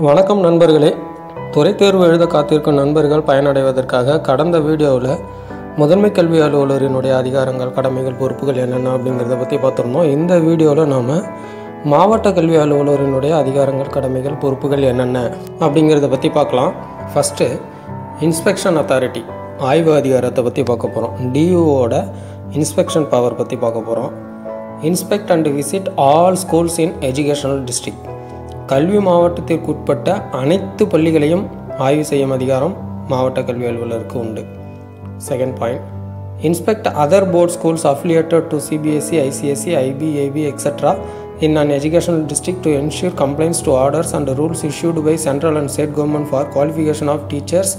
வணக்கம் நண்பர்களே. துறைத் தேர்வு எழுத காத்திருக்கும் நண்பர்கள் பயனடைவதற்காக கடந்த வீடியோவில் முதன்மை கல்வி அலுவலரினுடைய அதிகாரங்கள், கடமைகள், பொறுப்புகள் என்னென்ன அப்படிங்கிறத பற்றி பார்த்துருந்தோம். இந்த வீடியோவில் நாம் மாவட்ட கல்வி அலுவலரினுடைய அதிகாரங்கள், கடமைகள், பொறுப்புகள் என்னென்ன அப்படிங்கிறத பற்றி பார்க்கலாம். ஃபஸ்ட்டு இன்ஸ்பெக்ஷன் அத்தாரிட்டி, ஆய்வு அதிகாரத்தை பற்றி பார்க்க போகிறோம். டிஓவோட இன்ஸ்பெக்ஷன் பவர் பற்றி பார்க்க போகிறோம். Inspect and visit all schools in educational district, கல்வி மாவட்டத்திற்குட்பட்ட அனைத்து பள்ளிகளையும் ஆய்வு செய்யும் அதிகாரம் மாவட்ட கல்வி அலுவலருக்கு உண்டு. Second point, inspect other board schools affiliated to CBSE, ICSE, IB, AP etcetera in an educational district to ensure compliance to orders and rules issued by central and state government for qualification of teachers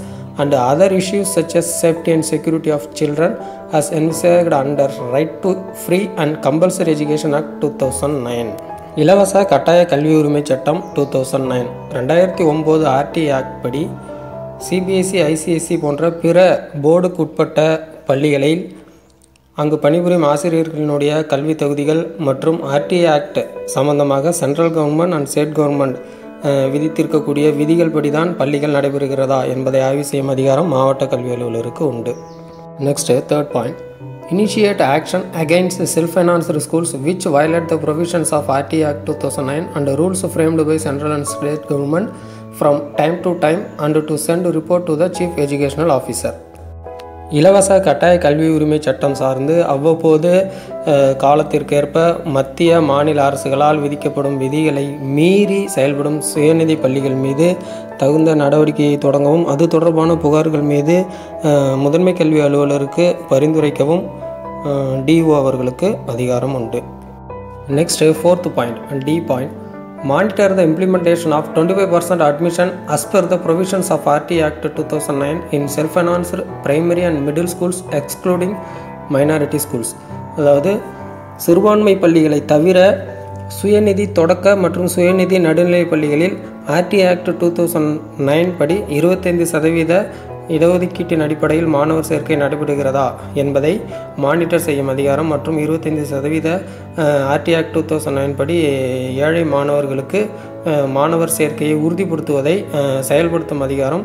and other issues such as safety and security of children as envisaged under Right to Free and Compulsory Education Act 2009. இலவச கட்டாய கல்வி உரிமை சட்டம் 2009. 2009 RT act படி CBSE, ICSE போன்ற பிற போர்டுக்கு உட்பட்ட பள்ளிகளில் அங்கு பணிபுரியும் ஆசிரியர்களினுடைய கல்வி தகுதிகள் மற்றும் ஆர்டி ஆக்ட் சம்பந்தமாக central government and state government விதித்திருக்கக்கூடிய விதிகள் படிதான் பள்ளிகள் நடைபெறுகிறதா என்பதை ஆய்வு செய்யும் அதிகாரம் மாவட்ட கல்வி அலுவலருக்கு உண்டு. Next, third point, initiate action against self-financed schools which violate the provisions of RT Act 2009 and rules framed by central and state government from time to time and to send a report to the Chief Educational Officer. இலவச கட்டாய கல்வி உரிமை சட்டம் சார்ந்து அவ்வப்போது காலத்திற்கேற்ப மத்திய மாநில அரசுகளால் விதிக்கப்படும் விதிகளை மீறி செயல்படும் சுயநிதி பள்ளிகள் மீது தகுந்த நடவடிக்கையை தொடங்கவும் அது தொடர்பான புகார்கள் மீது முதன்மை கல்வி அலுவலருக்கு பரிந்துரைக்கவும் டிஓ அவர்களுக்கு அதிகாரம் உண்டு. Next, fourth point, D point, monitor the implementation of 25% admission as per the provisions of RT Act 2009 in self-financed primary and middle schools excluding minority schools. அதாவது சிறுபான்மை பள்ளிகளை தவிர சுயநிதி தொடக்க மற்றும் சுயநிதி நடுநிலை பள்ளிகளில் ஆர்டி ஆக்ட் 2009 படி 25% இடஒதுக்கீட்டின் அடிப்படையில் மாணவர் சேர்க்கை நடைபெறுகிறதா என்பதை மானிட்டர் செய்யும் அதிகாரம் மற்றும் 25% ஆர்டி ஆக்ட் 2009 படி ஏழை மாணவர்களுக்கு மாணவர் சேர்க்கையை உறுதிப்படுத்துவதை செயல்படுத்தும் அதிகாரம்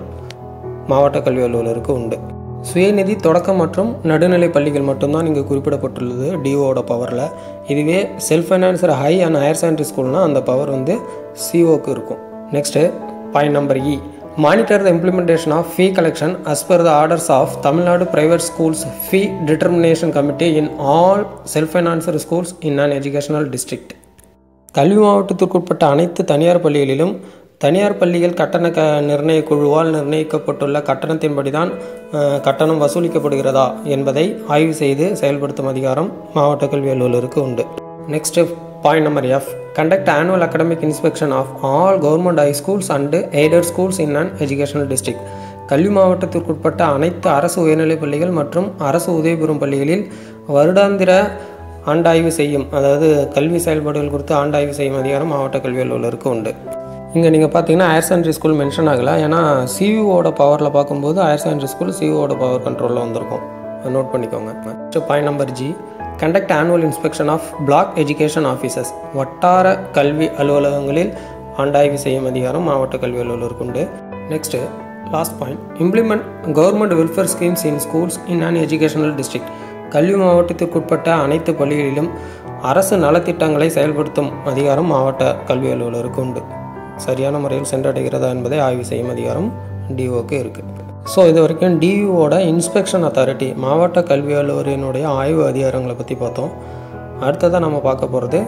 மாவட்ட கல்வி அலுவலருக்கு உண்டு. சுயநிதி தொடக்க மற்றும் நடுநிலை பள்ளிகள் மட்டும்தான் இங்கே குறிப்பிடப்பட்டுள்ளது டிஓட பவரில். இதுவே self financer high and higher secondary ஸ்கூல்னால் அந்த பவர் சிஓக்கு இருக்கும். Next point number E, monitor the implementation of fee collection as per the orders of Tamil Nadu Private Schools Fee Determination Committee in all self-financed schools in an educational district. கல்வி மாவட்டத்திற்குட்பட்ட அனைத்து தனியார் பள்ளிகளிலும் தனியார் பள்ளிகள் கட்டண நிர்ணய குழுவால் நிர்ணயிக்கப்பட்டுள்ள கட்டணத்தின்படிதான் கட்டணம் வசூலிக்கப்படுகிறதா என்பதை ஆய்வு செய்து செயல்படுத்தும் அதிகாரம் மாவட்ட கல்வி அலுவலருக்கு உண்டு. Next point number F, conduct annual academic inspection of all government high schools and aided schools in an educational district. கல்வி மாவட்டத்திற்குட்பட்ட அனைத்து அரசு உயர்நிலைப் பள்ளிகள் மற்றும் அரசு உதவி பெறும் பள்ளிகளில் வருடாந்திர ஆண்டாய்வு செய்யும், அதாவது கல்வி செயல்பாடுகள் குறித்து ஆண்டாய்வு செய்யும் அதிகாரம் மாவட்ட கல்வி அலுவலருக்கு உண்டு. இங்கே நீங்கள் பார்த்தீங்கன்னா ஹையர் செகண்டரி ஸ்கூல் மென்ஷன் ஆகலை, ஏன்னா சியூஓட பவரில் பார்க்கும்போது ஹையர் செகண்டரி ஸ்கூல் சியூஓட பவர் கண்ட்ரோலில் வந்திருக்கும், நோட் பண்ணிக்கோங்க. Point number G, conduct annual inspection of block education offices, வட்டார கல்வி அலுவலகங்களில் ஆண்டாய்வு செய்யும் அதிகாரம் மாவட்ட கல்வி அலுவலருக்கு உண்டு. Next, last point, implement government welfare schemes in schools in an educational district, கல்வி மாவட்டத்திற்குட்பட்ட அனைத்து பள்ளிகளிலும் அரசு நலத்திட்டங்களை செயல்படுத்தும் அதிகாரம் மாவட்ட கல்வி அலுவலருக்கு உண்டு. சரியான முறையில் சென்றடைகிறதா என்பதை ஆய்வு செய்யும் அதிகாரம் டிஓக்கு இருக்குது. ஸோ இது வரைக்கும் டியூவோட இன்ஸ்பெக்ஷன் அத்தாரிட்டி, மாவட்ட கல்வி அலுவலரினுடைய ஆய்வு அதிகாரங்களை பற்றி பார்த்தோம். அடுத்ததாக நம்ம பார்க்க போகிறது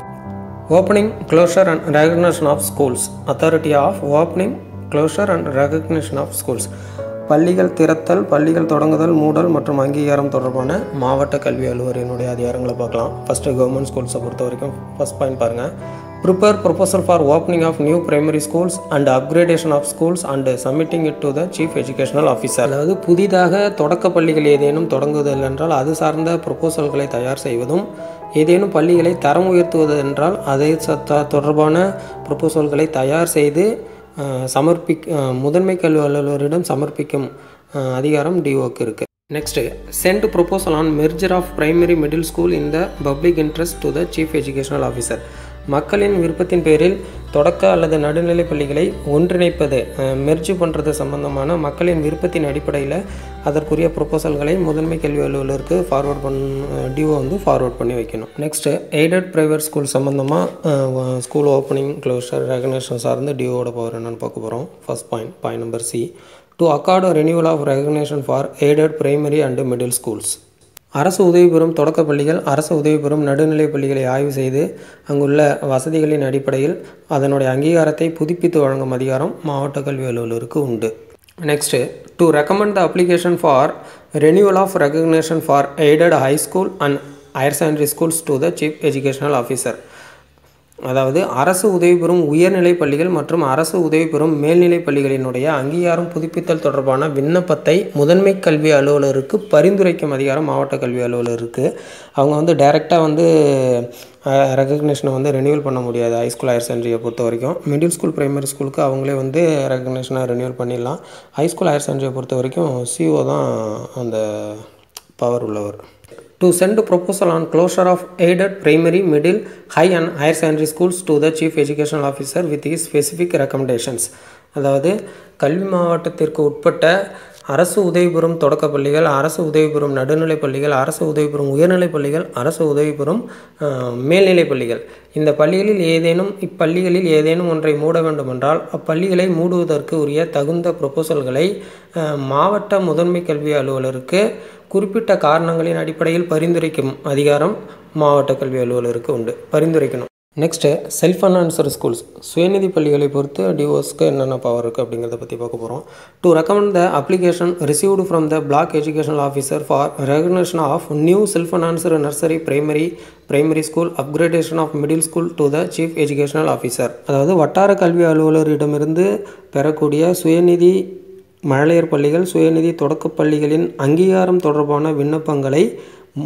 opening, closure and recognition of schools, authority of opening, closure and recognition of schools, பள்ளிகள் திறத்தல், பள்ளிகள் தொடங்குதல், மூடல் மற்றும் அங்கீகாரம் தொடர்பான மாவட்ட கல்வி அலுவலரினுடைய அதிகாரங்களை பார்க்கலாம். ஃபஸ்ட்டு கவர்மெண்ட் ஸ்கூல்ஸை பொறுத்த வரைக்கும் ஃபஸ்ட் பாயிண்ட் பாருங்கள், prepare proposal for opening of new primary schools and upgradation of schools and submitting it to the chief educational officer. அதாவது புதிதாக தொடக்க பள்ளிகள் ஏதேனும் தொடங்குதல் என்றால் அது சார்ந்த ப்ரொபோசல்களை தயார் செய்வதும், ஏதேனும் பள்ளிகளை தரம் உயர்த்துவது என்றால் அதை தொடர்பான ப்ரொபோசல்களை தயார் செய்து முதன்மை கல்வி அலுவலரிடம் சமர்ப்பிக்கும் அதிகாரம் டிஓக்கு இருக்குது. Next, send proposal on merger of primary middle school in the public interest to the chief educational officer. மக்களின் விருப்பத்தின் பேரில் தொடக்க அல்லது நடுநிலை பள்ளிகளை ஒன்றிணைப்பது மெர்ஜ் பண்ணுறது சம்பந்தமான மக்களின் விருப்பத்தின் அடிப்படையில் அதற்குரிய ப்ரொபோசல்களை முதன்மை கல்வி அலுவலருக்கு டிஓ வந்து ஃபார்வர்ட் பண்ணி வைக்கணும். நெக்ஸ்ட்டு எய்டட் ப்ரைவேட் ஸ்கூல் சம்மந்தமாக ஸ்கூல் ஓப்பனிங் க்ளோஷர் ரெகக்னேஷன் சார்ந்து டிஓவோட பவர் என்னென்னு பார்க்க போகிறோம். First point number C, to accord renewal of recognition for aided primary and middle schools. அரசு உதவி பெறும் தொடக்க பள்ளிகள், அரசு உதவி பெறும் நடுநிலை பள்ளிகளை ஆய்வு செய்து அங்குள்ள வசதிகளின் அடிப்படையில் அதனுடைய அங்கீகாரத்தை புதுப்பித்து வழங்கும் அதிகாரம் மாவட்ட கல்வி அலுவலருக்கு உண்டு. Next, to recommend the application for renewal of recognition for aided high school and higher secondary schools to the chief educational officer. அதாவது அரசு உதவி பெறும் உயர்நிலை பள்ளிகள் மற்றும் அரசு உதவி பெறும் மேல்நிலை பள்ளிகளினுடைய அங்கீகாரம் புதுப்பித்தல் தொடர்பான விண்ணப்பத்தை முதன்மை கல்வி அலுவலருக்கு பரிந்துரைக்கும் அதிகாரம் மாவட்ட கல்வி அலுவலருக்கு. அவங்க வந்து டைரெக்டாக ரெகக்னேஷனை ரெனியூவல் பண்ண முடியாது. ஹைஸ்கூல் ஹையர் செகண்டரியை பொறுத்த வரைக்கும். மிடில் ஸ்கூல் பிரைமரி ஸ்கூலுக்கு அவங்களே ரெகக்னேஷனை ரெனியூவல் பண்ணிடலாம். ஹைஸ்கூல் ஹையர் செகண்டரியை பொறுத்த வரைக்கும் சிஓ தான் அந்த பவர் உள்ளவர். To send proposal on closure of aided primary, middle, high and higher secondary schools to the chief educational officer with his specific recommendations. அதாவது கல்வி மாவட்டத்திற்கு உட்பட்ட அரசு உதவி பெறும் தொடக்க பள்ளிகள், அரசு உதவி பெறும் நடுநிலை பள்ளிகள், அரசு உதவி பெறும் உயர்நிலை பள்ளிகள், அரசு உதவி பெறும் மேல்நிலை பள்ளிகள், இந்த இப்பள்ளிகளில் ஏதேனும் ஒன்றை மூட வேண்டுமென்றால் அப்பள்ளிகளை மூடுவதற்கு உரிய தகுந்த ப்ரொபோசல்களை மாவட்ட முதன்மை கல்வி அலுவலருக்கு குறிப்பிட்ட காரணங்களின் அடிப்படையில் பரிந்துரைக்கும் அதிகாரம் மாவட்ட கல்வி அலுவலருக்கு உண்டு. பரிந்துரைக்கணும். நெக்ஸ்ட்டு, செல்ஃப் ஃபைனான்சர் ஸ்கூல்ஸ், சுயநிதி பள்ளிகளை பொறுத்து டிஓஸ்க்கு என்னென்ன பவர் இருக்குது அப்படிங்கிறத பற்றி பார்க்க போகிறோம். To recommend the application received from the block educational officer for recognition of new self financer nursery primary school upgradation of middle school to the chief educational officer. அதாவது வட்டார கல்வி அலுவலரிடமிருந்து பெறக்கூடிய சுயநிதி மழலையர் பள்ளிகள், சுயநிதி தொடக்கப் பள்ளிகளின் அங்கீகாரம் தொடர்பான விண்ணப்பங்களை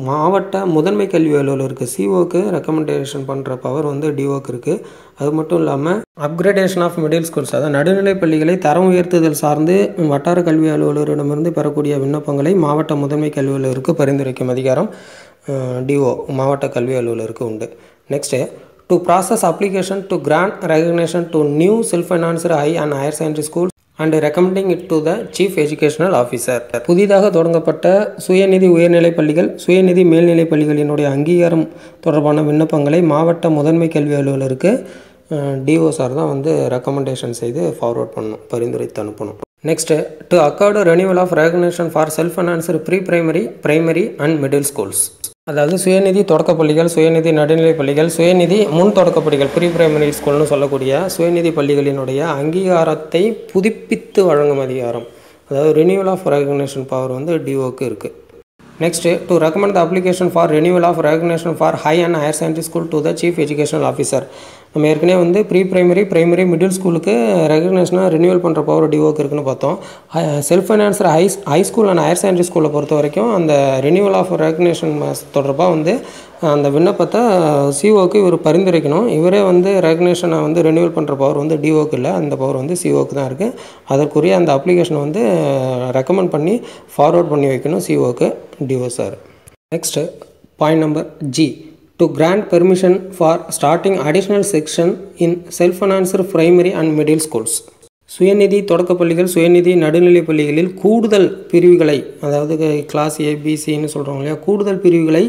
மாவட்ட முதன்மை கல்வி அலுவலருக்கு சிஓக்கு ரெக்கமெண்டேஷன் பண்ணுற பவர் டிஓக்கு இருக்குது. அது மட்டும் இல்லாமல் அப்கிரேடேஷன் ஆஃப் மிடில் ஸ்கூல்ஸ், அதாவது நடுநிலை பள்ளிகளை தரம் உயர்த்துதல் சார்ந்து வட்டார கல்வி அலுவலரிடமிருந்து பெறக்கூடிய விண்ணப்பங்களை மாவட்ட முதன்மை கல்வி அலுவலருக்கு பரிந்துரைக்கும் அதிகாரம் டிஓ மாவட்ட கல்வி அலுவலருக்கு உண்டு. Next, to process application to grant recognition to new self financed high and higher secondary school and recommending it to the chief educational officer. புதிதாக தொடங்கப்பட்ட சுயநிதி உயர்நிலை பள்ளிகள், சுயநிதி மேல்நிலை பள்ளிகளினுடைய அங்கீகாரம் தொடர்பான விண்ணப்பங்களை மாவட்ட முதன்மை கல்வி அலுவலருக்கு டிஓ சார் தான் ரெக்கமெண்டேஷன் செய்து ஃபார்வர்ட் பண்ணணும், பரிந்துரைத்து அனுப்பணும். Next, to accord renewal of recognition for self financed primary and middle schools. அதாவது சுயநிதி தொடக்க பள்ளிகள், சுயநிதி நடுநிலை பள்ளிகள், சுயநிதி முன் தொடக்க பள்ளிகள் ப்ரீ பிரைமரி ஸ்கூல்னு சொல்லக்கூடிய சுயநிதி பள்ளிகளினுடைய அங்கீகாரத்தை புதுப்பித்து வழங்கும் அதிகாரம், அதாவது ரெனியூவல் ஆஃப் ரெகக்னேஷன் பவர் டிஓக்கு இருக்குது. Next, to recommend the application for renewal of recognition for high and higher secondary school to the chief educational officer. நம்ம ஏற்கனவே ப்ரீ பிரைமரி மிடில் ஸ்கூலுக்கு ரெகக்னேஷனாக ரினியூவல் பண்ணுற பவர் டிஓக்கு இருக்குன்னு பார்த்தோம். Self financer high school and higher secondary ஸ்கூலை பொறுத்த வரைக்கும் அந்த ரினியூவல் ஆஃப் ரெகக்னேஷன் தொடர்பாக அந்த விண்ணப்பத்தை சிஓக்கு இவர் பரிந்துரைக்கணும். இவரே ரெகக்னேஷனை ரினியூவல் பண்ணுற பவர் டிஓக்கு இல்லை, அந்த பவர் சிஓக்கு தான் இருக்குது. அதற்குரிய அந்த அப்ளிகேஷனை ரெக்கமெண்ட் பண்ணி ஃபார்வர்ட் பண்ணி வைக்கணும் சிஓக்கு DO sir. Next, point number G, to grant permission for starting additional section in self-financed primary and middle schools. சுயநிதி தொடக்க பள்ளிகள், சுயநிதி நடுநிலை பள்ளிகளில் கூடுதல் பிரிவுகளை, அதாவது கிளாஸ் ஏபிசின்னு சொல்கிறோம் இல்லையா, கூடுதல் பிரிவுகளை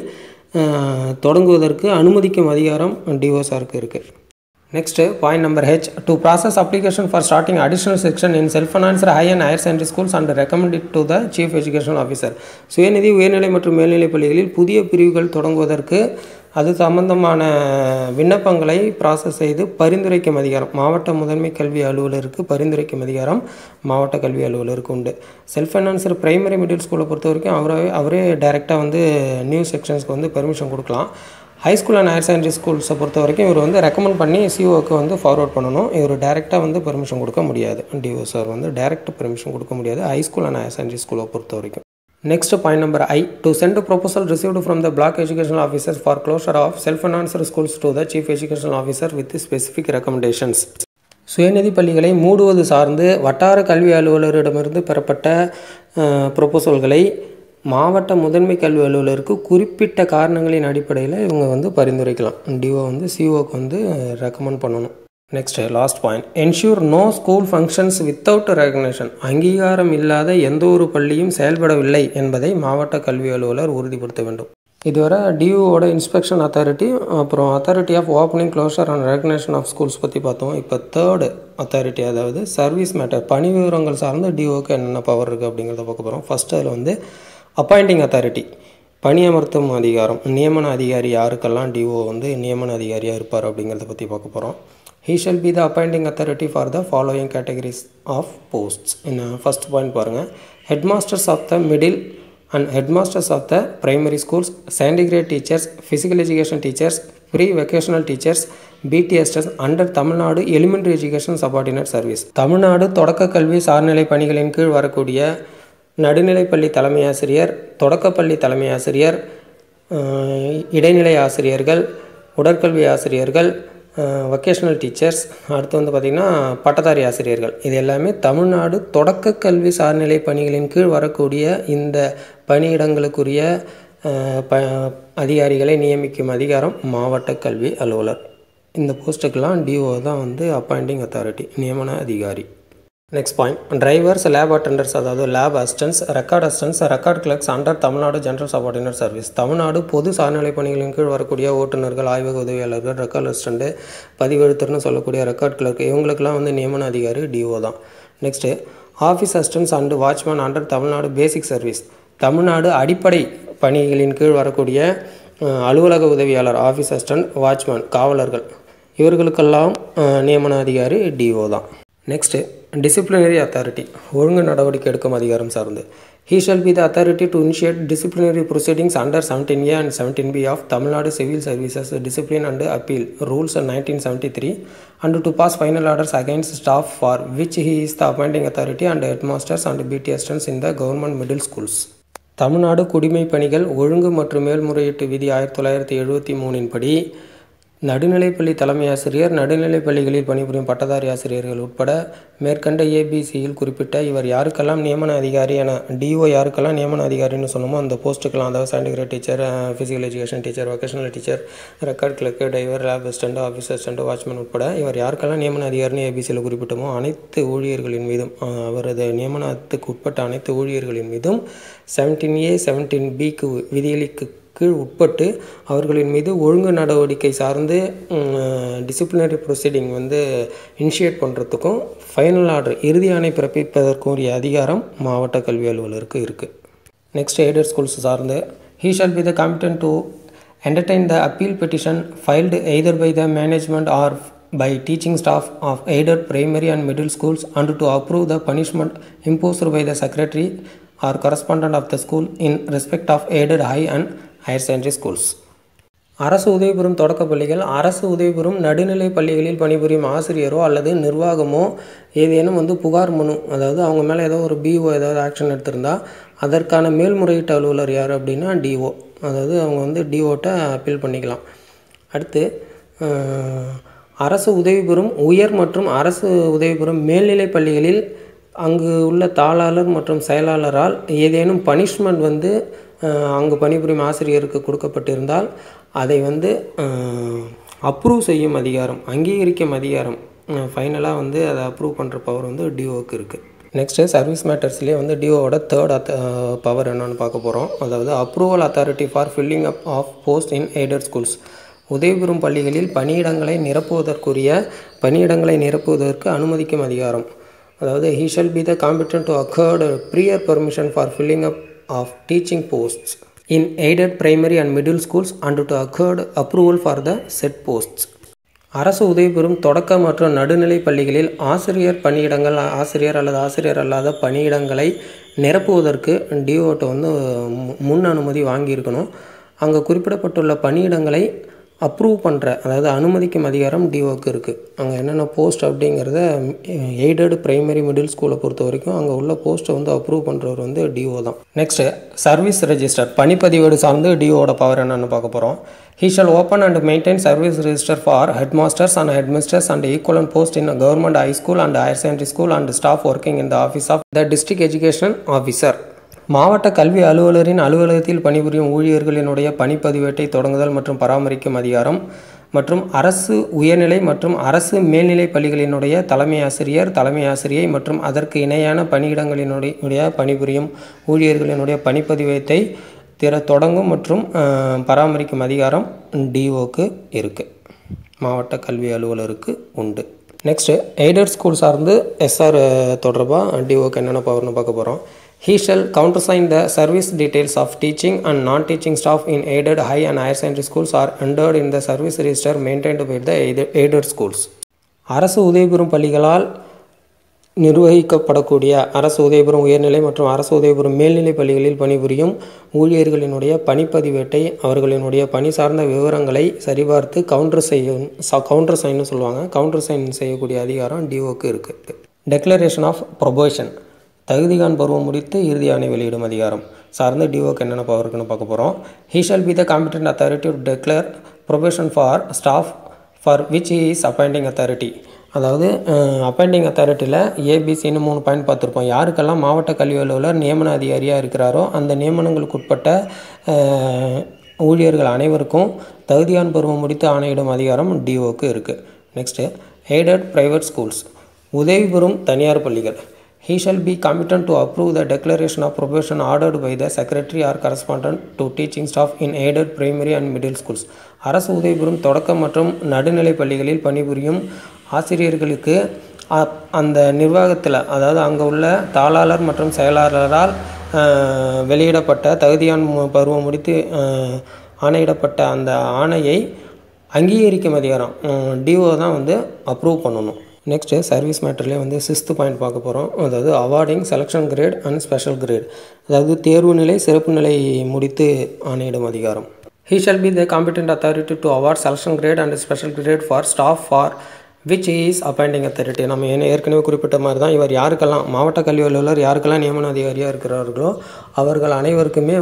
தொடங்குவதற்கு அனுமதிக்கும் அதிகாரம் டிஓசாருக்கு இருக்குது. Next, point number H, to process application for starting additional section in self financed high and higher secondary schools and recommend it to the chief educational officer. சுயநிதி உயர்நிலை மற்றும் மேல்நிலை பள்ளிகளில் புதிய பிரிவுகள் தொடங்குவதற்கு அது சம்பந்தமான விண்ணப்பங்களை ப்ராசஸ் செய்து பரிந்துரைக்கும் அதிகாரம் மாவட்ட முதன்மை கல்வி அலுவலருக்கு பரிந்துரைக்கும் அதிகாரம் மாவட்ட கல்வி அலுவலருக்கு உண்டு. செல்ஃப் ஃபைனான்சர் பிரைமரி மிடில் ஸ்கூலை பொறுத்த வரைக்கும் அவரே டைரெக்டாக நியூ செக்ஷன்ஸ்க்கு பெர்மிஷன் கொடுக்கலாம். High school and higher secondary ஸ்கூல்ஸை பொறுத்த வரைக்கும் இவர் ரெக்கமெண்ட் பண்ணி சிஓக்கு ஃபார்வர்ட் பண்ணணும். இவர் டைரெக்டாக பெர்மிஷன் கொடுக்க முடியாது. டிஓ சார் டைரெக்ட் பெர்மிஷன் கொடுக்க முடியாது high school and higher secondary ஸ்கூலை பொறுத்த வரைக்கும். Next, point number I, to send a proposal received from the block educational officers for closure of self-financed schools to the chief educational officer with specific recommendations. சுயநிதி பள்ளிகளை மூடுவது சார்ந்து வட்டார கல்வி அலுவலரிடமிருந்து பெறப்பட்ட ப்ரொபோசல்களை மாவட்ட முதன்மை கல்வி அலுவலருக்கு குறிப்பிட்ட காரணங்களின் அடிப்படையில் இவங்க வந்து பரிந்துரைக்கலாம். டிஓ வந்து சிஓக்கு வந்து ரெக்கமெண்ட் பண்ணணும். Next last point, ensure no school functions without recognition. அங்கீகாரம் இல்லாத எந்த ஒரு பள்ளியும் செயல்படவில்லை என்பதை மாவட்ட கல்வி அலுவலர் உறுதிப்படுத்த வேண்டும். இதுவரை டிஓவோட இன்ஸ்பெக்ஷன் அத்தாரிட்டி, அப்புறம் authority of opening closure and recognition of schools பற்றி பார்த்தோம். இப்போ தேர்டு அத்தாரிட்டி, அதாவது சர்வீஸ் மேட்டர், பணி விவரங்கள் சார்ந்த டிஓக்கு என்னென்ன பவர் இருக்குது அப்படிங்கிறத பார்க்க போகிறோம். ஃபஸ்ட்டு அதில் வந்து அப்பாயிண்டிங் அத்தாரிட்டி, பணியமர்த்தும் அதிகாரம், நியமன அதிகாரி யாருக்கெல்லாம் டிஓ வந்து நியமன அதிகாரியாக இருப்பார் அப்படிங்கிறத பற்றி பார்க்க போகிறோம். He shall be the appointing authority for the following categories of posts. First point பாருங்கள், headmasters of the middle and headmasters of the primary schools, centigrade teachers, physical education teachers, pre-vocational teachers, BTSs under Tamil Nadu elementary education subordinate service. Tamil Nadu தொடக்க கல்வி சார்நிலை பணிகளின் கீழ் வரக்கூடிய நடுநிலைப்பள்ளி தலைமை ஆசிரியர், தொடக்கப்பள்ளி தலைமை ஆசிரியர், இடைநிலை ஆசிரியர்கள், உடற்கல்வி ஆசிரியர்கள், வொக்கேஷ்னல் டீச்சர்ஸ், அடுத்து வந்து பார்த்திங்கன்னா பட்டதாரி ஆசிரியர்கள், இது எல்லாமே தமிழ்நாடு தொடக்க கல்வி சார்நிலை பணிகளின் கீழ் வரக்கூடிய இந்த பணியிடங்களுக்குரிய அதிகாரிகளை நியமிக்கும் அதிகாரம் மாவட்ட கல்வி அலுவலர். இந்த போஸ்ட்டுக்கெல்லாம் டிஓ தான் வந்து அப்பாயிண்டிங் அத்தாரிட்டி, நியமன அதிகாரி. Next point, drivers, lab attenders, அதாவது lab assistance, record clerks under Tamil Nadu general subordinate service. Tamil Nadu பொது சார்நிலை பணிகளின் கீழ் வரக்கூடிய ஓட்டுநர்கள், ஆய்வக உதவியாளர்கள், ரெக்கார்ட் அசிஸ்டண்ட்டு, பதிவெழுத்தர்னு சொல்லக்கூடிய ரெக்கார்ட் கிளர்க், இவங்களுக்கெல்லாம் வந்து நியமன அதிகாரி டிஓ தான். Next office assistance and watchman under Tamil Nadu basic service. Tamil Nadu அடிப்படை பணிகளின் கீழ் வரக்கூடிய அலுவலக உதவியாளர், ஆஃபீஸ் அசிஸ்டன்ட், வாட்ச்மேன், காவலர்கள், இவர்களுக்கெல்லாம் நியமன அதிகாரி டிஓ தான். நெக்ஸ்ட்டு டிசிப்ளினரி அத்தாரிட்டி, ஒழுங்கு நடவடிக்கை எடுக்கும் அதிகாரம் சார்ந்து. He shall be the authority to initiate disciplinary proceedings under 17A and 17B of Tamilnadu Civil Services Discipline and Appeal Rules 1973 and to pass final orders against staff for which he is the appointing authority and headmasters and BT assistants in the government middle schools. Tamil Nadu குடிமை பணிகள் ஒழுங்கு மற்றும் மேல்முறையீட்டு விதி 1973 படி நடுநிலைப்பள்ளி தலைமை ஆசிரியர், நடுநிலைப்பள்ளிகளில் பணிபுரியும் பட்டதாரி ஆசிரியர்கள் உட்பட மேற்கண்ட ஏபிசியில் குறிப்பிட்ட இவர் யாருக்கெல்லாம் நியமன அதிகாரி என டிஓ யாருக்கெல்லாம் நியமன அதிகாரின்னு சொன்னோமோ அந்த போஸ்ட்டுக்கெல்லாம், அதாவது scientific teacher, physical education teacher, vocational teacher, record clerk, driver, lab assistant, office assistant, watchman உட்பட இவர் யாருக்கெல்லாம் நியமன அதிகாரின்னு ஏபிசியில் குறிப்பிட்டோமோ அனைத்து ஊழியர்களின் மீதும், அவரது நியமனத்துக்கு உட்பட்ட அனைத்து ஊழியர்களின் மீதும் 17A 17Bக்கு விதிகளுக்கு கீழ் உட்பட்டு அவர்களின் மீது ஒழுங்கு நடவடிக்கை சார்ந்து டிசிப்ளினரி ப்ரொசீடிங் வந்து இனிஷியேட் பண்ணுறதுக்கும் ஃபைனல் ஆர்டர் இறுதி ஆணை பிறப்பிப்பதற்குரிய அதிகாரம் மாவட்ட கல்வி அலுவலருக்கு இருக்குது. நெக்ஸ்ட் எய்டட் ஸ்கூல்ஸ் சார்ந்து, he shall be the competent to entertain the appeal petition filed either by the management or by teaching staff of aided primary and middle schools and to approve the punishment imposed by the secretary or correspondent of the school in respect of aided high and higher secondary schools. அரசு உதவி பெறும் தொடக்கப் பள்ளிகள், அரசு உதவி பெறும் நடுநிலை பள்ளிகளில் பணிபுரியும் ஆசிரியரோ அல்லது நிர்வாகமோ ஏதேனும் வந்து புகார் மனு, அதாவது அவங்க மேலே ஏதோ ஒரு பிஓ ஏதாவது ஆக்ஷன் எடுத்திருந்தால் அதற்கான மேல்முறையீட்டு அலுவலர் யார் அப்படின்னா டிஓ, அதாவது அவங்க வந்து டிஓட்ட அப்பீல் பண்ணிக்கலாம். அடுத்து அரசு உதவி பெறும் உயர் மற்றும் அரசு உதவி பெறும் மேல்நிலை பள்ளிகளில் அங்கு உள்ள தாளாளர் மற்றும் செயலாளரால் ஏதேனும் பனிஷ்மெண்ட் வந்து அங்கு பணிபுரியும் ஆசிரியருக்கு கொடுக்கப்பட்டிருந்தால் அதை வந்து அப்ரூவ் செய்யும் அதிகாரம், அங்கீகரிக்கும் அதிகாரம், ஃபைனலாக வந்து அதை அப்ரூவ் பண்ணுற பவர் வந்து டிஓக்கு இருக்குது. நெக்ஸ்ட்டு சர்வீஸ் மேட்டர்ஸ்லேயே வந்து டிஓவோட தேர்ட் பவர் என்னென்னு பார்க்க போகிறோம். அதாவது approval authority for filling up of post in aided schools. உதவி பெறும் பள்ளிகளில் பணியிடங்களை நிரப்புவதற்கு அனுமதிக்கும் அதிகாரம். அதாவது he shall be the competent to accord prior permission for filling up of teaching posts in aided primary and middle schools and to accord approval for the said posts. அரசு உதவி பெறும் தொடக்க மற்றும் நடுநிலை பள்ளிகளில் ஆசிரியர் அல்லது ஆசிரியர் அல்லாத பணியிடங்களை நிரப்புவதற்கு டிஓட்ட வந்து முன் அனுமதி வாங்கியிருக்கணும். அங்கே குறிப்பிடப்பட்டுள்ள பணியிடங்களை அப்ரூவ் பண்ணுற, அதாவது அனுமதிக்கும் அதிகாரம் டிஓக்கு இருக்குது. அங்கே என்னென்ன போஸ்ட் அப்படிங்கிறத எய்டட் பிரைமரி மிடில் ஸ்கூலை பொறுத்த வரைக்கும் அங்கே உள்ள போஸ்ட்டை வந்து அப்ரூவ் பண்ணுறவர் வந்து டிஓ தான். நெக்ஸ்ட்டு சர்வீஸ் ரெஜிஸ்டர், பணிப்பதிவேடு சார்ந்து டிஓட பவர் என்னென்னு பார்க்க போகிறோம். He shall open and maintain service register for headmasters and headmisters and equivalent post in a government high school and higher secondary school and staff working in the office of the district education officer. மாவட்ட கல்வி அலுவலரின் அலுவலகத்தில் பணிபுரியும் ஊழியர்களினுடைய பணிப்பதிவேட்டை தொடங்குதல் மற்றும் பராமரிக்கும் அதிகாரம் மற்றும் அரசு உயர்நிலை மற்றும் அரசு மேல்நிலைப் பள்ளிகளினுடைய தலைமை ஆசிரியை மற்றும் அதற்கு இணையான பணியிடங்களினுடைய பணிபுரியும் ஊழியர்களினுடைய பணிப்பதிவேட்டை தொடங்கும் மற்றும் பராமரிக்கும் அதிகாரம் டிஓக்கு இருக்குது, மாவட்ட கல்வி அலுவலருக்கு உண்டு. நெக்ஸ்ட்டு எய்டட் ஸ்கூல் சார்ந்து எஸ்ஆர் தொடர்பாக டிஓக்கு என்னென்ன பவர்னு பார்க்க போகிறோம். He shall countersign the service details of teaching and non-teaching staff in aided high and higher secondary schools are entered in the service register maintained by the aided schools. அரசு உதவிபெறும் பள்ளிகளால் நிர்வகிக்கப்படக்கூடிய அரசு உதவிபெறும் உயர்நிலை மற்றும் அரசு உதவிபெறும் மேல்நிலை பள்ளிகளில் பணிபுரியும் ஊழியர்களினுடைய பணிப்பதிவேட்டை அவர்களினுடைய பணி சார்ந்த விவரங்களை சரிபார்த்து கவுண்டர் சைன்னு சொல்லுவாங்க, கவுண்டர் சைன் செய்யக்கூடிய அதிகாரம் டிஓக்கு இருக்குது. டெக்ளரேஷன் ஆஃப் ப்ரொபோஷன், தகுதிகான் பருவம் முடித்து இறுதி ஆணை வெளியிடும் அதிகாரம் சார்ந்து டிஓக்கு என்னென்ன பவர் இருக்குன்னு பார்க்க போகிறோம். He shall be the competent authority to declare probation for staff for which he is appointing authority. அதாவது அப்பாயிண்டிங் அத்தாரிட்டியில் ஏபிசின்னு 3 பாயிண்ட் பார்த்துருப்போம். யாருக்கெல்லாம் மாவட்ட கல்வி அலுவலர் நியமன அதிகாரியாக இருக்கிறாரோ அந்த நியமனங்களுக்கு உட்பட்ட ஊழியர்கள் அனைவருக்கும் தகுதியான் பருவம் முடித்து ஆணையிடும் அதிகாரம் டிஓக்கு இருக்குது. நெக்ஸ்ட்டு எய்டட் பிரைவேட் ஸ்கூல்ஸ், உதவி பெறும் தனியார் பள்ளிகள். He shall be competent to approve the declaration of probation ordered by the secretary or correspondent to teaching staff in aided primary and middle schools. அரசு உதவி பெறும் தொடக்க மற்றும் நடுநிலை பள்ளிகளில் பணிபுரியும் ஆசிரியர்களுக்கு அந்த நிர்வாகத்தில், அதாவது அங்கே உள்ள தாளாளர் மற்றும் செயலாளரால் வெளியிடப்பட்ட தகுதியான் பருவம் முடித்து ஆணையிடப்பட்ட அந்த ஆணையை அங்கீகரிக்கும் அதிகாரம் டிஓ தான் அப்ரூவ் பண்ணணும். நெக்ஸ்ட்டு சர்வீஸ் மேட்டர்லேயே 6th பாயிண்ட் பார்க்க போகிறோம். அதாவது awarding selection grade and special grade, அதாவது தேர்வு நிலை சிறப்பு நிலை முடித்து ஆணையிடும் அதிகாரம். He shall be the competent authority to award selection grade and special grade for staff for which he is appointing authority. நம்ம ஏற்கனவே குறிப்பிட்ட மாதிரி தான் இவர் யாருக்கெல்லாம் மாவட்ட கல்வி அலுவலர் யாருக்கெல்லாம் நியமன அதிகாரியாக இருக்கிறார்களோ அவர்கள் அனைவருக்குமே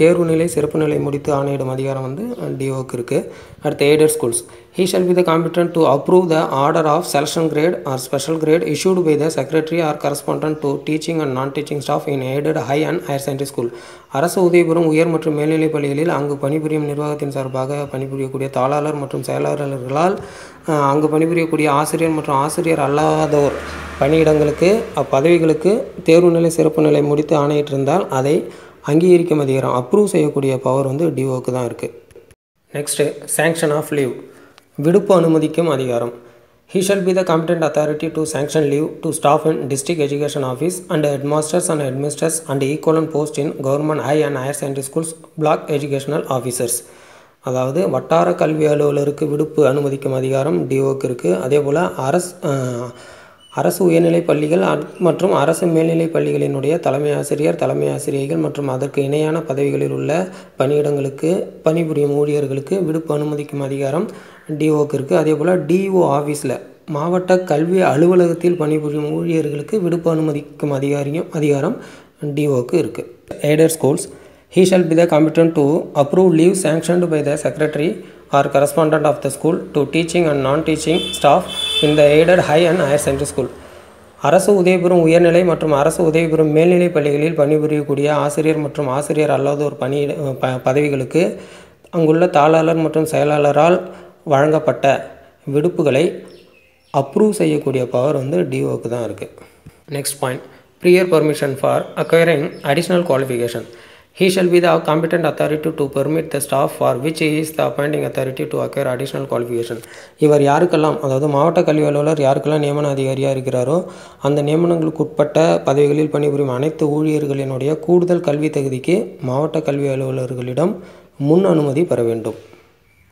தேர்வு நிலை சிறப்பு நிலை முடித்து ஆணையிடும் அதிகாரம் டிஓக்கு இருக்குது. அடுத்து aided schools. He shall be the competent to approve the order of selection grade or special grade issued by the secretary or correspondent to teaching and non-teaching staff in aided high and higher secondary school. அரசு உதவி பெறும் உயர் மற்றும் மேல்நிலை பள்ளிகளில் அங்கு பணிபுரியும் நிர்வாகத்தின் சார்பாக பணிபுரியக்கூடிய தாளாளர் மற்றும் செயலாளர்களால் அங்கு பணிபுரியக்கூடிய ஆசிரியர் மற்றும் ஆசிரியர் அல்லாதோர் பணியிடங்களுக்கு அப்பதவிகளுக்கு தேர்வு நிலை சிறப்பு நிலை முடித்து ஆணையிட்டிருந்தால் அதை அங்கீகரிக்கும் அதிகாரம் அப்ரூவ் செய்யக்கூடிய பவர் டிஓக்கு தான் இருக்குது. நெக்ஸ்ட்டு சாங்ஷன் ஆஃப் லீவ், விடுப்பு அனுமதிக்கும் அதிகாரம். He shall be the competent authority to sanction leave to staff in district education office and headmasters and headmisters and equivalent post in government high and higher secondary schools block educational officers. அதாவது வட்டார கல்வி அலுவலருக்கு விடுப்பு அனுமதிக்கும் அதிகாரம் டிஓக்கு இருக்குது. அதே போல் அரசு உயர்நிலை பள்ளிகள் மற்றும் அரசு மேல்நிலை பள்ளிகளினுடைய தலைமை ஆசிரியைகள் மற்றும் அதற்கு இணையான பதவிகளில் உள்ள பணியிடங்களுக்கு பணிபுரியும் ஊழியர்களுக்கு விடுப்பு அனுமதிக்கும் அதிகாரம் டிஓக்கு இருக்குது. அதே போல் டிஓ ஆஃபீஸில் மாவட்ட கல்வி அலுவலகத்தில் பணிபுரியும் ஊழியர்களுக்கு விடுப்பு அனுமதிக்கும் அதிகாரம் டிஓக்கு இருக்குது. Aided schools. He shall be the competent to approve leave sanctioned by the secretary or correspondent of the school to teaching and non-teaching staff in the aided high and higher secondary school. அரசு உதவி பெறும் உயர்நிலை மற்றும் அரசு உதவி பெறும் மேல்நிலை பள்ளிகளில் பணிபுரியக்கூடிய ஆசிரியர் மற்றும் ஆசிரியர் அல்லாதோர் பதவிகளுக்கு அங்குள்ள தாளாளர் மற்றும் செயலாளரால் வழங்கப்பட்ட விடுப்புகளை அப்ரூவ் செய்யக்கூடிய பவர் டிஓக்கு தான் இருக்குது. Next point, prior permission for acquiring additional qualification. He shall be the competent authority to permit the staff for which he is the appointing authority to acquire additional qualification. இவர் யாருக்கெல்லாம், அதாவது மாவட்ட கல்வி அலுவலர் யாருக்கெல்லாம் நியமன அதிகாரியாக இருக்கிறாரோ அந்த நியமனங்களுக்கு உட்பட்ட பதவிகளில் பணிபுரியும் அனைத்து ஊழியர்களினுடைய கூடுதல் கல்வி தகுதிக்கு மாவட்ட கல்வி அலுவலர்களிடம் முன் அனுமதி பெற வேண்டும்.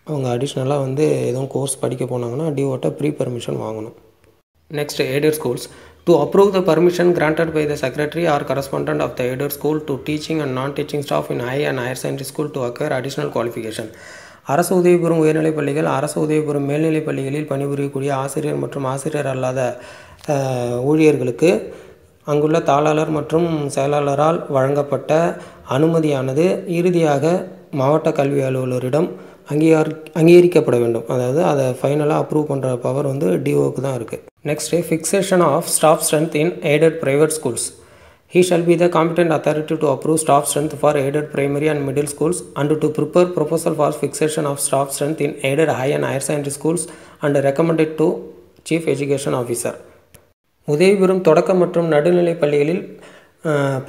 அவங்க அடிஷ்னலாக எதுவும் கோர்ஸ் படிக்க போனாங்கன்னா டிஓட்ட ப்ரீ பர்மிஷன் வாங்கணும். Next aided schools. To approve the permission granted by the secretary or correspondent of the aided school to teaching and non-teaching staff in high and higher secondary school to acquire additional qualification. அரசு உதவி பெறும் உயர்நிலைப் பள்ளிகள் அரசு உதவி பெறும் மேல்நிலைப் பள்ளிகளில் பணிபுரியக்கூடிய ஆசிரியர் மற்றும் ஆசிரியர் அல்லாத ஊழியர்களுக்கு அங்குள்ள தாளாளர் மற்றும் செயலாளரால் வழங்கப்பட்ட அனுமதியானது இறுதியாக மாவட்ட கல்வி அலுவலரிடம் அங்கீகரிக்கப்பட வேண்டும். அதாவது அதை ஃபைனலாக அப்ரூவ் பண்ணுற பவர் டிஓக்கு தான் இருக்குது. Next fixation of staff strength in aided private schools. He shall be the competent authority to approve staff strength for aided primary and middle schools and to prepare proposal for fixation of staff strength in aided high and higher secondary schools and recommend it to Chief Education Officer. உதவி பெறும் தொடக்க மற்றும் நடுநிலை பள்ளிகளில்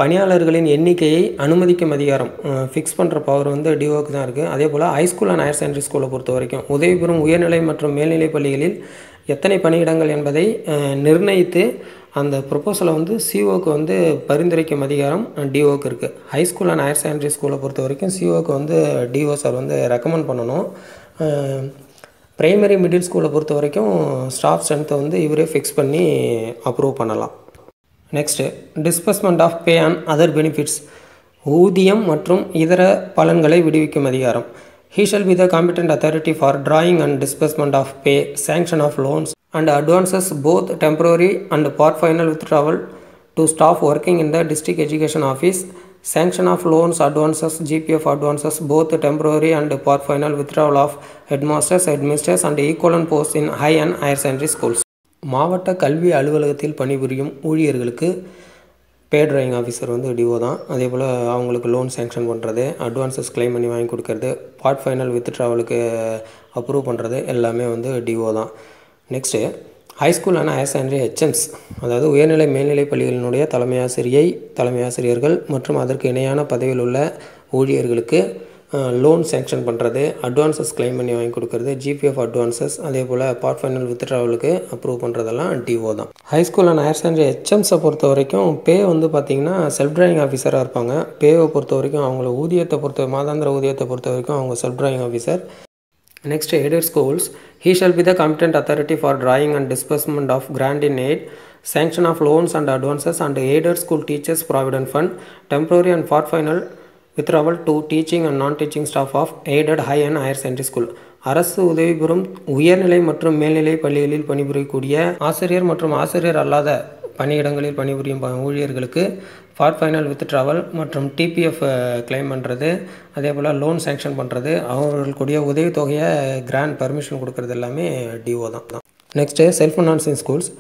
பணியாளர்களின் எண்ணிக்கையை அனுமதிக்கும் அதிகாரம் ஃபிக்ஸ் பண்ணுற பவர் வந்து டிஓக்கு தான் இருக்குது. அதே போல் ஹைஸ்கூல் அண்ட் ஹையர் செகண்டரி ஸ்கூலை பொறுத்த வரைக்கும் உதவி பெறும் உயர்நிலை மற்றும் மேல்நிலை பள்ளிகளில் எத்தனை பணியிடங்கள் என்பதை நிர்ணயித்து அந்த ப்ரொப்போசலை வந்து சிஓக்கு வந்து பரிந்துரைக்கும் அதிகாரம் டிஓக்கு இருக்குது. ஹைஸ்கூல் அண்ட் ஹையர் செகண்டரி ஸ்கூலை பொறுத்த வரைக்கும் சிஓக்கு வந்து டிஓ சார் வந்து ரெக்கமெண்ட் பண்ணணும். ப்ரைமரி மிடில் ஸ்கூலை பொறுத்த வரைக்கும் ஸ்டாஃப் ஸ்ட்ரென்த்தை வந்து இவரே ஃபிக்ஸ் பண்ணி அப்ரூவ் பண்ணலாம். Next disbursement of pay and other benefits, ஊதியம் மற்றும் இதர பலன்களை விடுவிக்கும் அதிகாரம். He shall be the competent authority for drawing and disbursement of pay, sanction of loans and advances, both temporary and part final withdrawal to staff working in the district education office, sanction of loans, advances, GPF advances, both temporary and part final withdrawal of headmasters, headmisters and equivalent posts in high and higher secondary schools. மாவட்ட கல்வி அலுவலகத்தில் பணிபுரியும் ஊழியர்களுக்கு பே drawing officer வந்து DO தான். அதே போல் அவங்களுக்கு loan sanction பண்ணுறது, அட்வான்ஸஸ் கிளைம் பண்ணி வாங்கி கொடுக்கறது, பார்ட் ஃபைனல் வித்ட்ராவலுக்கு அப்ரூவ் பண்ணுறது எல்லாமே வந்து டிஓ தான். Next high school and higher secondary HMs, அதாவது உயர்நிலை மேல்நிலை பள்ளிகளினுடைய தலைமை ஆசிரியர்கள் மற்றும் அதற்கு இணையான பதவியில் உள்ள ஊழியர்களுக்கு லோன் சேங்ஷன் பண்ணுறது, அட்வான்ஸஸ் கிளைம் பண்ணி வாங்கி கொடுக்கறது, ஜிபிஎஃப் அட்வான்ஸஸ், அதே போல் பார்ட் ஃபைனல் வித்ட்ராவலுக்கு அப்ரூவ் பண்ணுறதெல்லாம் டிஓ தான். ஹைஸ்கூல் அண்ட் ஹையர் செகண்டரி ஹெச்எம்ஸை பொறுத்த வரைக்கும் பே வந்து பார்த்திங்கன்னா செல்ஃப் ட்ராயிங் ஆஃபீஸராக இருப்பாங்க. பேவை பொறுத்த வரைக்கும் அவங்கள மாதாந்திர ஊதியத்தை பொறுத்த வரைக்கும் அவங்க self drawing officer. Next aided schools, he shall be the competent authority for drawing and disbursement of grant in aid, sanction of loans and advances and aided school teachers provident fund, temporary and part final withdrawal to teaching and non-teaching staff of aided high and higher secondary school. அரசு உதவி பெறும் உயர்நிலை மற்றும் மேல்நிலை பள்ளிகளில் பணிபுரியக்கூடிய ஆசிரியர் மற்றும் ஆசிரியர் அல்லாத பணியிடங்களில் பணிபுரியும் ஊழியர்களுக்கு பார்ட் ஃபைனல் வித்ட்ராவல் மற்றும் டிபிஎஃப் கிளைம் பண்ணுறது, அதே போல் லோன் சேங்ஷன் பண்ணுறது, அவர்களுக்குடைய உதவித்தொகையை கிராண்ட் பர்மிஷன் கொடுக்கறது எல்லாமே டிஓ தான். Next self financing schools,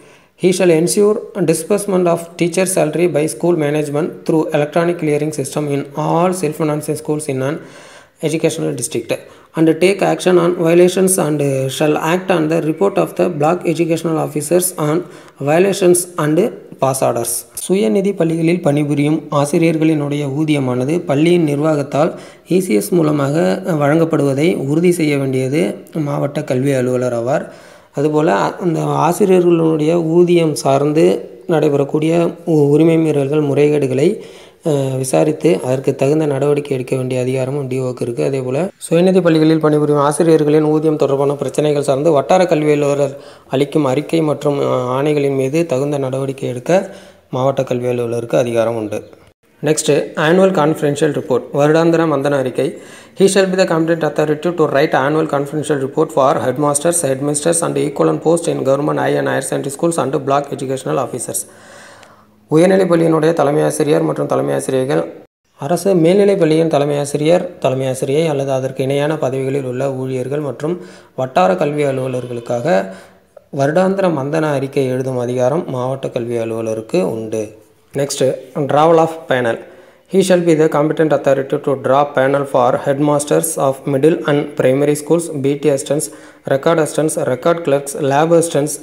he shall ensure disbursement of teacher salary by school management through electronic clearing system in all self-financing schools in an educational district and take action on violations and shall act on the report of the block educational officers on violations and pass orders. சுயநிதி பள்ளிகளில் பணிபுரியும் ஆசிரியர்களினுடைய ஊதியமானது பள்ளியின் நிர்வாகத்தால் ECS மூலமாக வழங்கப்படுவதை உறுதி செய்ய வேண்டியது மாவட்ட கல்வி அலுவலர் ஆவார். அதுபோல் அந்த ஆசிரியர்களுடைய ஊதியம் சார்ந்து நடைபெறக்கூடிய உரிமை மீறல்கள், முறைகேடுகளை விசாரித்து அதற்கு தகுந்த நடவடிக்கை எடுக்க வேண்டிய அதிகாரமும் டிஓக்கு இருக்குது. அதே போல் சுயநிதி பள்ளிகளில் பணிபுரியும் ஆசிரியர்களின் ஊதியம் தொடர்பான பிரச்சனைகள் சார்ந்து வட்டார கல்வி அலுவலர் அளிக்கும் அறிக்கை மற்றும் ஆணைகளின் மீது தகுந்த நடவடிக்கை எடுக்க மாவட்ட கல்வி அலுவலருக்கு அதிகாரம் உண்டு. நெக்ஸ்ட்டு ஆனுவல் கான்ஃபிடென்ஷியல் ரிப்போர்ட், வருடாந்திர மந்தன அறிக்கை. He shall be the competent authority to write annual confidential report for headmasters, headmisters and equivalent posts in government high and higher secondary schools and block educational officers. உயர்நிலை பள்ளியினுடைய தலைமை ஆசிரியர் மற்றும் தலைமை ஆசிரியர்கள், அரசு மேல்நிலை பள்ளியின் தலைமை ஆசிரியை அல்லது அதற்கு இணையான பதவிகளில் உள்ள ஊழியர்கள் மற்றும் வட்டார கல்வி அலுவலர்களுக்காக வருடாந்திர மந்தன அறிக்கை எழுதும் அதிகாரம் மாவட்ட கல்வி அலுவலருக்கு உண்டு. Next travel of panel, he shall be the competent authority to draw panel for headmasters of middle and primary schools, BT assistants, record assistants, record clerks, lab assistants,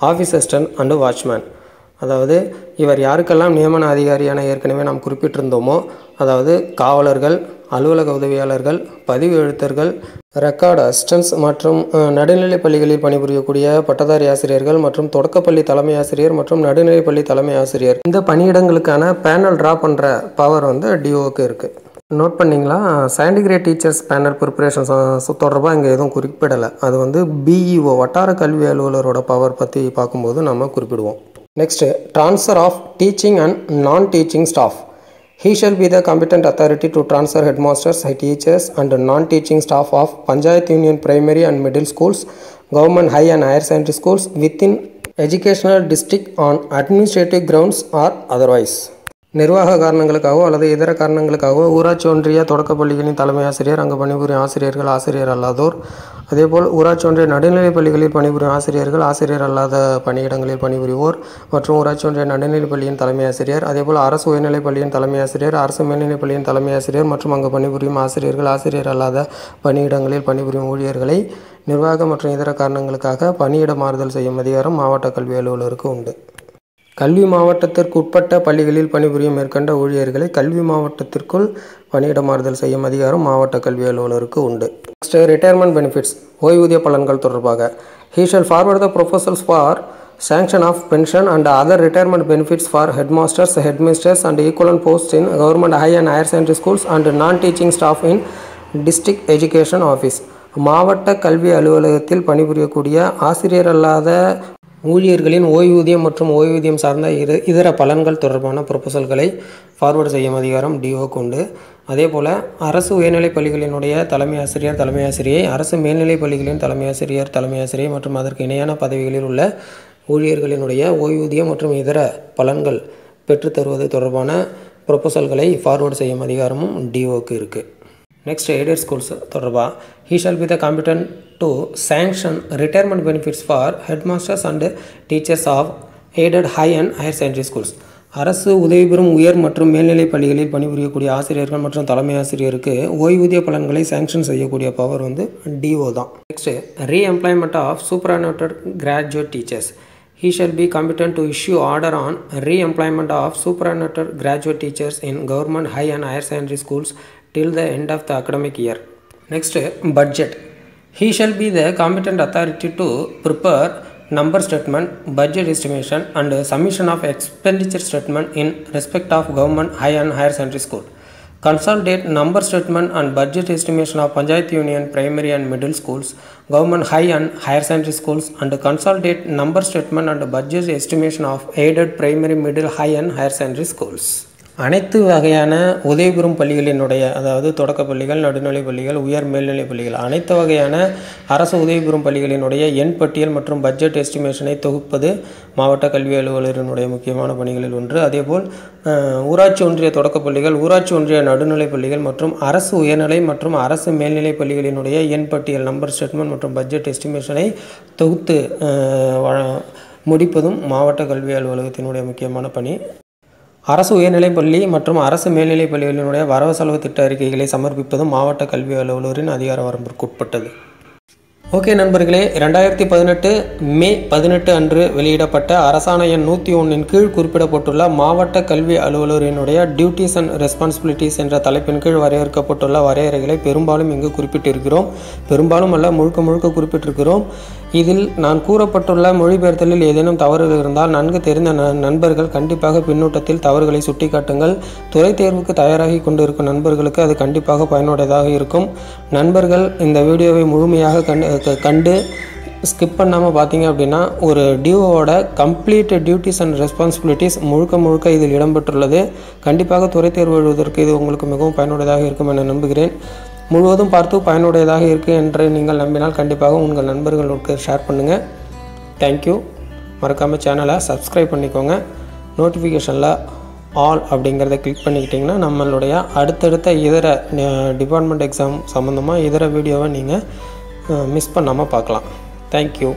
office assistant and watchman. அதாவது இவர் யாருக்கெல்லாம் நியமன அதிகாரியான ஏற்கனவே நாம் குறிப்பிட்டிருந்தோமோ, அதாவது காவலர்கள், அலுவலக உதவியாளர்கள், பதிவு எழுத்தர்கள், ரெக்கார்டு அசிஸ்டன்ஸ் மற்றும் நடுநிலை பள்ளிகளில் பணிபுரியக்கூடிய பட்டதாரி ஆசிரியர்கள் மற்றும் தொடக்கப்பள்ளி தலைமை ஆசிரியர் மற்றும் நடுநிலை பள்ளி தலைமை ஆசிரியர், இந்த பணியிடங்களுக்கான பேனல் ட்ரா பண்ணுற பவர் வந்து டிஓக்கு இருக்குது. நோட் பண்ணிங்களா? Second grade teachers panel preparations தொடர்பாக இங்கே எதுவும் குறிப்பிடலை. அது வந்து பிஇஓ வட்டார கல்வி அலுவலரோட பவர் பற்றி பார்க்கும்போது நம்ம குறிப்பிடுவோம். Next transfer of teaching and non teaching staff, he shall be the competent authority to transfer headmasters, teachers and non-teaching staff of Panchayat Union primary and middle schools, government high and higher secondary schools within educational district on administrative grounds or otherwise. நிர்வாக காரணங்களுக்காகவோ அல்லது இதர காரணங்களுக்காகவோ ஊராட்சி ஒன்றிய தொடக்கப் பள்ளிகளின் தலைமை ஆசிரியர், அங்கு பணிபுரியும் ஆசிரியர்கள், ஆசிரியர் அல்லாதோர், அதேபோல் ஊராட்சி ஒன்றிய நடுநிலைப் பள்ளிகளில் பணிபுரியும் ஆசிரியர்கள், ஆசிரியர் அல்லாத பணியிடங்களில் பணிபுரிவோர் மற்றும் ஊராட்சி ஒன்றிய நடுநிலைப் பள்ளியின் தலைமை ஆசிரியர், அதேபோல் அரசு உயர்நிலைப் பள்ளியின் தலைமை ஆசிரியர், அரசு மேல்நிலைப் பள்ளியின் தலைமை ஆசிரியர் மற்றும் அங்கு பணிபுரியும் ஆசிரியர்கள், ஆசிரியர் அல்லாத பணியிடங்களில் பணிபுரியும் ஊழியர்களை நிர்வாக மற்றும் இதர காரணங்களுக்காக பணியிட மாறுதல் செய்யும் அதிகாரம் மாவட்ட கல்வி அலுவலருக்கு உண்டு. கல்வி மாவட்டத்திற்கு உட்பட்ட பள்ளிகளில் பணிபுரியும் மேற்கண்ட ஊழியர்களை கல்வி மாவட்டத்திற்குள் பணியிட மாறுதல் செய்யும் அதிகாரம் மாவட்ட கல்வி அலுவலருக்கு உண்டு. நெக்ஸ்ட், ரிட்டையர்மெண்ட் பெனிஃபிட்ஸ், ஓய்வூதிய பலன்கள் தொடர்பாக. He shall forward the proposals for sanction of pension and other retirement benefits for headmasters, headmistresses and equivalent posts in government high and higher secondary schools and non-teaching staff in district education office. மாவட்ட கல்வி அலுவலகத்தில் பணிபுரியக்கூடிய ஆசிரியர் அல்லாத ஊழியர்களின் ஓய்வூதியம் மற்றும் ஓய்வூதியம் சார்ந்த இதர பலன்கள் தொடர்பான ப்ரொபோசல்களை ஃபார்வர்டு செய்யும் அதிகாரம் டிஓக்கு உண்டு. அதேபோல் அரசு உயர்நிலைப் பள்ளிகளினுடைய தலைமை ஆசிரியை, அரசு மேல்நிலைப் பள்ளிகளின் தலைமை ஆசிரியை மற்றும் அதற்கு இணையான பதவிகளில் உள்ள ஊழியர்களினுடைய ஓய்வூதியம் மற்றும் இதர பலன்கள் பெற்றுத்தருவது தொடர்பான ப்ரொபோசல்களை ஃபார்வர்டு செய்யும் அதிகாரமும் டிஓக்கு இருக்குது. நெக்ஸ்ட், எய்டட் ஸ்கூல்ஸ் தொடர்பாக. He shall be the competent to sanction retirement benefits for headmasters and teachers of aided high and higher secondary schools. அரசு உதவி பெறும் உயர் மற்றும் மேல்நிலைப் பள்ளிகளில் பணிபுரியக்கூடிய ஆசிரியர்கள் மற்றும் தலைமை ஆசிரியருக்கு ஓய்வூதிய பலன்களை சாங்ஷன் செய்யக்கூடிய பவர் டிஓ தான். Next, reemployment of superannuated graduate teachers. He shall be competent to issue order on re-employment of superannuated graduate teachers in government high and higher secondary schools till the end of the academic year. Next, budget. He shall be the competent authority to prepare number statement, budget estimation and submission of expenditure statement in respect of government high and higher secondary school. Consolidate number statement and budget estimation of Panchayat Union primary and middle schools, government high and higher secondary schools and consolidate number statement and budget estimation of aided primary, middle, high and higher secondary schools. அனைத்து வகையான உதவி பெறும் பள்ளிகளினுடைய, அதாவது தொடக்க பள்ளிகள், நடுநிலை பள்ளிகள், உயர் மேல்நிலை பள்ளிகள், அனைத்து வகையான அரசு உதவி பெறும் பள்ளிகளினுடைய எண் பட்டியல் மற்றும் பட்ஜெட் எஸ்டிமேஷனை தொகுப்பது மாவட்ட கல்வி அலுவலரினுடைய முக்கியமான பணிகளில் ஒன்று. அதேபோல் ஊராட்சி ஒன்றிய தொடக்க பள்ளிகள், ஊராட்சி ஒன்றிய நடுநிலை பள்ளிகள் மற்றும் அரசு உயர்நிலை மற்றும் அரசு மேல்நிலை பள்ளிகளினுடைய எண் பட்டியல், நம்பர் ஸ்டேட்மெண்ட் மற்றும் பட்ஜெட் எஸ்டிமேஷனை தொகுத்து முடிப்பதும் மாவட்ட கல்வி அலுவலகத்தினுடைய முக்கியமான பணி. அரசு உயர்நிலைப் பள்ளி மற்றும் அரசு மேல்நிலைப் பள்ளிகளினுடைய வரவு செலவு திட்ட அறிக்கைகளை சமர்ப்பிப்பதும் மாவட்ட கல்வி அலுவலரின் அதிகார வரம்பிற்கு உட்பட்டது. ஓகே நண்பர்களே, 2018 மே 18 அன்று வெளியிடப்பட்ட அரசாணை எண் 101 கீழ் குறிப்பிடப்பட்டுள்ள மாவட்ட கல்வி அலுவலரினுடைய டியூட்டிஸ் அண்ட் ரெஸ்பான்சிபிலிட்டிஸ் என்ற தலைப்பின் கீழ் வரையறுக்கப்பட்டுள்ள வரையறைகளை பெரும்பாலும் இங்கு குறிப்பிட்டிருக்கிறோம். பெரும்பாலும் அல்ல, முழுக்க குறிப்பிட்டிருக்கிறோம். இதில் நான் கூறப்பட்டுள்ள மொழிபெயர்த்தலில் ஏதேனும் தவறுகள் இருந்தால் நன்கு தெரிந்த நண்பர்கள் கண்டிப்பாக பின்னூட்டத்தில் தவறுகளை சுட்டிக்காட்டுங்கள். துறை தேர்வுக்கு தயாராகி கொண்டிருக்கும் நண்பர்களுக்கு அது கண்டிப்பாக பயனுடையதாக இருக்கும். நண்பர்கள் இந்த வீடியோவை முழுமையாக கண்டு ஸ்கிப் பண்ணாமல் பார்த்தீங்க அப்படின்னா ஒரு டிஓவோட கம்ப்ளீட் டியூட்டிஸ் அண்ட் ரெஸ்பான்சிபிலிட்டிஸ் முழுக்க இதில் இடம்பெற்றுள்ளது. கண்டிப்பாக துறை தேர்வு எழுதுவதற்கு இது உங்களுக்கு மிகவும் பயனுடையதாக இருக்கும் என நம்புகிறேன். முழுவதும் பார்த்து பயனுடையதாக இருக்குது என்று நீங்கள் நம்பினால் கண்டிப்பாக உங்கள் நண்பர்களுக்கு ஷேர் பண்ணுங்கள். தேங்க்யூ. மறக்காமல் சேனலை சப்ஸ்கிரைப் பண்ணிக்கோங்க. நோட்டிஃபிகேஷனில் ஆல் அப்படிங்கிறத கிளிக் பண்ணிக்கிட்டிங்கன்னா நம்மளுடைய அடுத்தடுத்த இதர டிபார்ட்மெண்ட் எக்ஸாம் சம்மந்தமாக இதர வீடியோவை நீங்கள் மிஸ் பண்ணாமல் பார்க்கலாம். தேங்க்யூ.